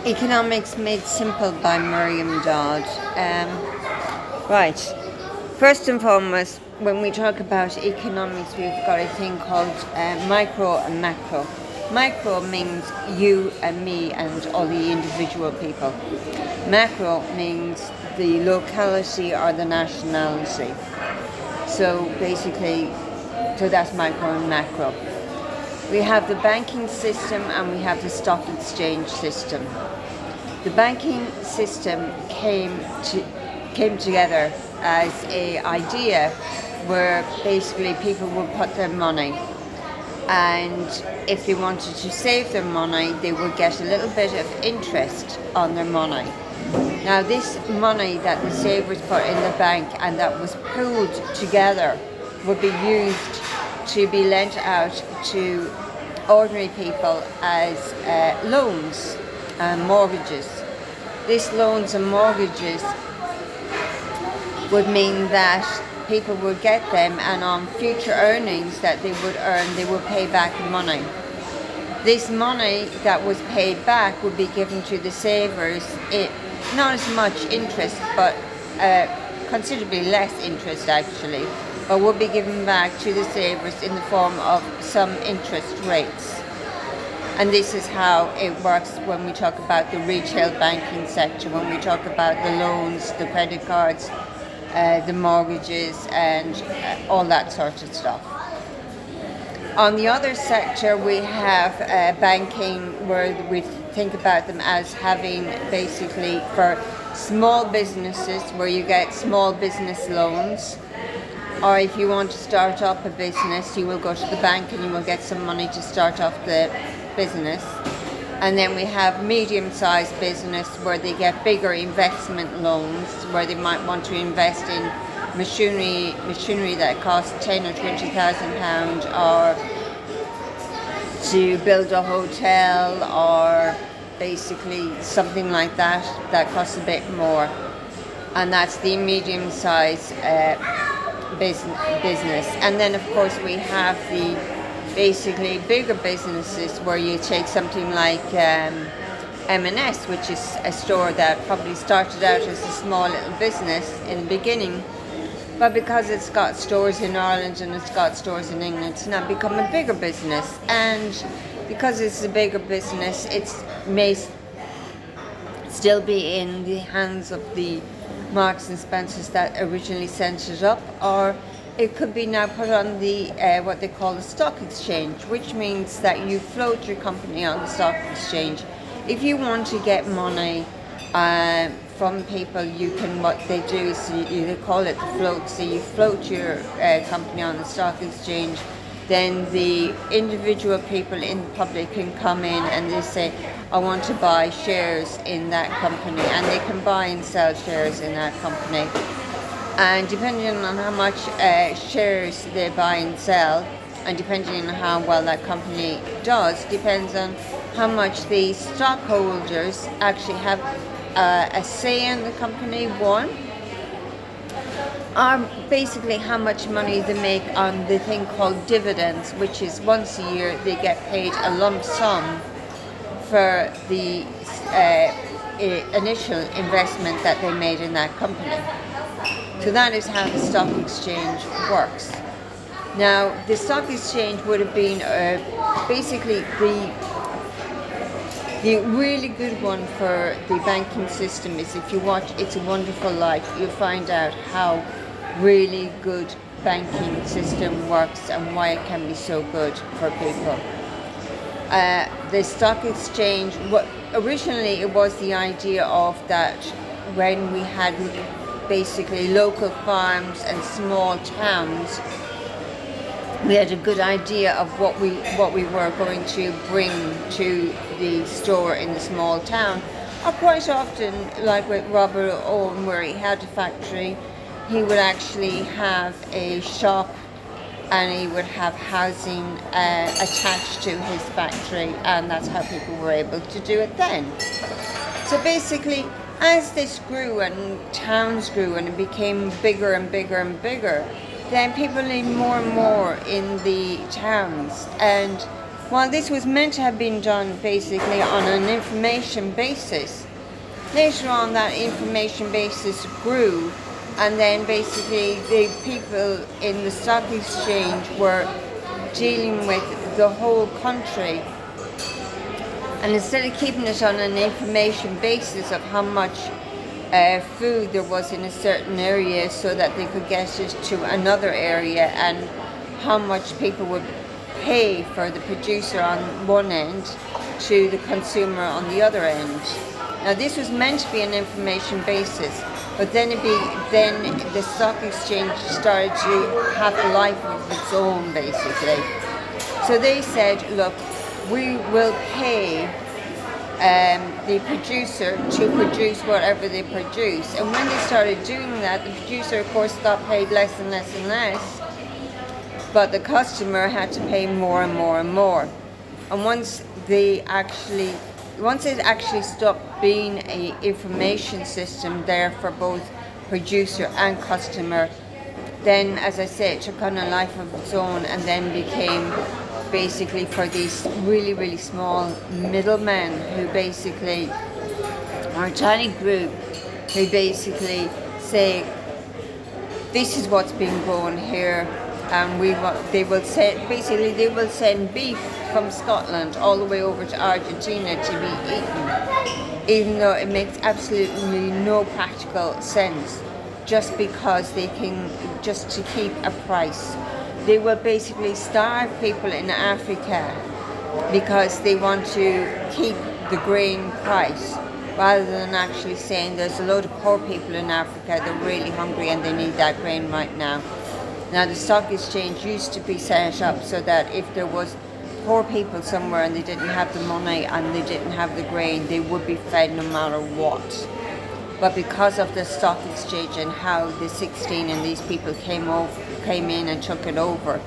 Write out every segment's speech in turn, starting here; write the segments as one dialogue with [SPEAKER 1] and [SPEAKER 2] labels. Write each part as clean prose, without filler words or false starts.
[SPEAKER 1] Economics Made Simple by Miriam Dodd. Right. First and foremost, when we talk about economics, we've got a thing called micro and macro. Micro means you and me and all the individual people. Macro means the locality or the nationality. So basically, so that's micro and macro. We have the banking system and we have the stock exchange system. The banking system came together as a idea where basically people would put their money, and if they wanted to save their money, they would get a little bit of interest on their money. Now, this money that the savers put in the bank and that was pooled together would be used to be lent out to ordinary people as loans and mortgages. These loans and mortgages would mean that people would get them, and on future earnings that they would earn, they would pay back money. This money that was paid back would be given to the savers, not as much interest, but considerably less interest actually, but would be given back to the savers in the form of some interest rates. And this is how it works when we talk about the retail banking sector, when we talk about the loans, the credit cards, the mortgages, and all that sort of stuff. On the other sector, we have banking, where we think about them as having basically for small businesses, where you get small business loans. Or if you want to start up a business, you will go to the bank and you will get some money to start off the business. And then we have medium-sized business where they get bigger investment loans, where they might want to invest in machinery that costs £10,000 or £20,000, or to build a hotel, or basically something like that costs a bit more. And that's the medium-sized business. And then of course we have the basically bigger businesses where you take something like M&S, which is a store that probably started out as a small little business in the beginning, but because it's got stores in Ireland and it's got stores in England, it's now become a bigger business. And because it's a bigger business, it may still be in the hands of the Marks and Spencers that originally sent it up, or it could be now put on the what they call the stock exchange, which means that you float your company on the stock exchange. If you want to get money from people, you can, what they do is they call it the float. So you float your company on the stock exchange, then the individual people in the public can come in and they say, I want to buy shares in that company, and they can buy and sell shares in that company. And depending on how much shares they buy and sell, and depending on how well that company does, depends on how much the stockholders actually have a say in the company, one, or basically how much money they make on the thing called dividends, which is once a year they get paid a lump sum for the initial investment that they made in that company. So that is how the stock exchange works. Now, the stock exchange would have been basically the really good one for the banking system is if you watch It's a Wonderful Life, you'll find out how really good banking system works and why it can be so good for people. The stock exchange, originally it was the idea of that when we had basically local farms and small towns, we had a good idea of what we were going to bring to the store in the small town. Or quite often, like with Robert Owen, where he had a factory, he would actually have a shop and he would have housing attached to his factory, and that's how people were able to do it then. So basically, as this grew and towns grew and it became bigger and bigger and bigger, then people lived more and more in the towns, and While this was meant to have been done basically on an information basis, later on that information basis grew, and then basically the people in the stock exchange were dealing with the whole country. And instead of keeping it on an information basis of how much food there was in a certain area so that they could get it to another area, and how much people would pay for the producer on one end to the consumer on the other end. Now this was meant to be an information basis, but then the stock exchange started to have a life of its own basically. So they said, look, we will pay the producer to produce whatever they produce. And when they started doing that, the producer of course got paid less and less and less, but the customer had to pay more and more and more. And once it actually stopped being an information system there for both producer and customer, then, as I said, it took on a life of its own, and then became basically for these really, really small middlemen who basically are a tiny group who basically say, this is what's been grown here, and they will send beef from Scotland all the way over to Argentina to be eaten, even though it makes absolutely no practical sense, just because just to keep a price. They will basically starve people in Africa because they want to keep the grain price, rather than actually saying there's a load of poor people in Africa, they're really hungry and they need that grain right now. Now the stock exchange used to be set up so that if there was poor people somewhere and they didn't have the money and they didn't have the grain, they would be fed no matter what. But because of the stock exchange and how the 16 and these people came in and took it over,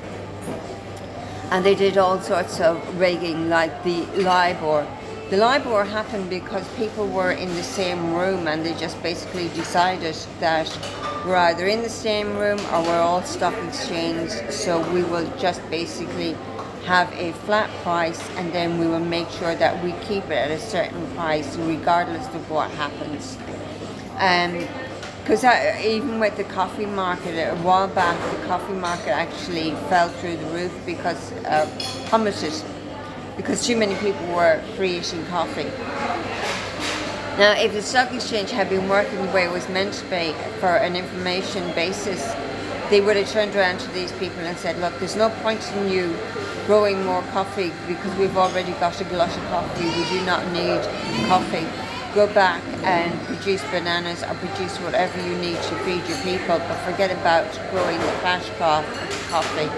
[SPEAKER 1] and they did all sorts of rigging like the LIBOR. The LIBOR happened because people were in the same room, and they just basically decided that we're either in the same room or we're all stock exchanged, so we will just basically have a flat price, and then we will make sure that we keep it at a certain price regardless of what happens. Because even with the coffee market, a while back, the coffee market actually fell through the roof because plummeted, because too many people were creating coffee. Now, if the stock exchange had been working the way it was meant to be for an information basis, they would have turned around to these people and said, look, there's no point in you growing more coffee because we've already got a glut of coffee. We do not need coffee. Go back and produce bananas or produce whatever you need to feed your people, but forget about growing the cash crop of coffee.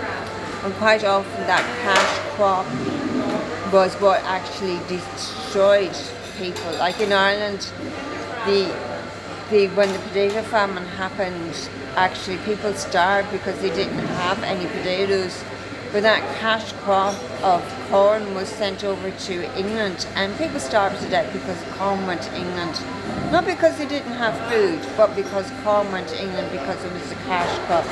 [SPEAKER 1] And quite often that cash crop was what actually destroyed people. Like in Ireland, when the potato famine happened, actually people starved because they didn't have any potatoes. But that cash crop of corn was sent over to England, and people starved to death because corn went to England. Not because they didn't have food, but because corn went to England because it was a cash crop.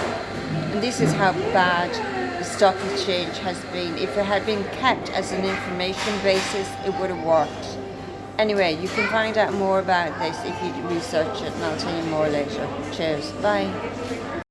[SPEAKER 1] And this is how bad the stock exchange has been. If it had been kept as an information basis, it would have worked. Anyway, you can find out more about this if you research it, and I'll tell you more later. Cheers. Bye.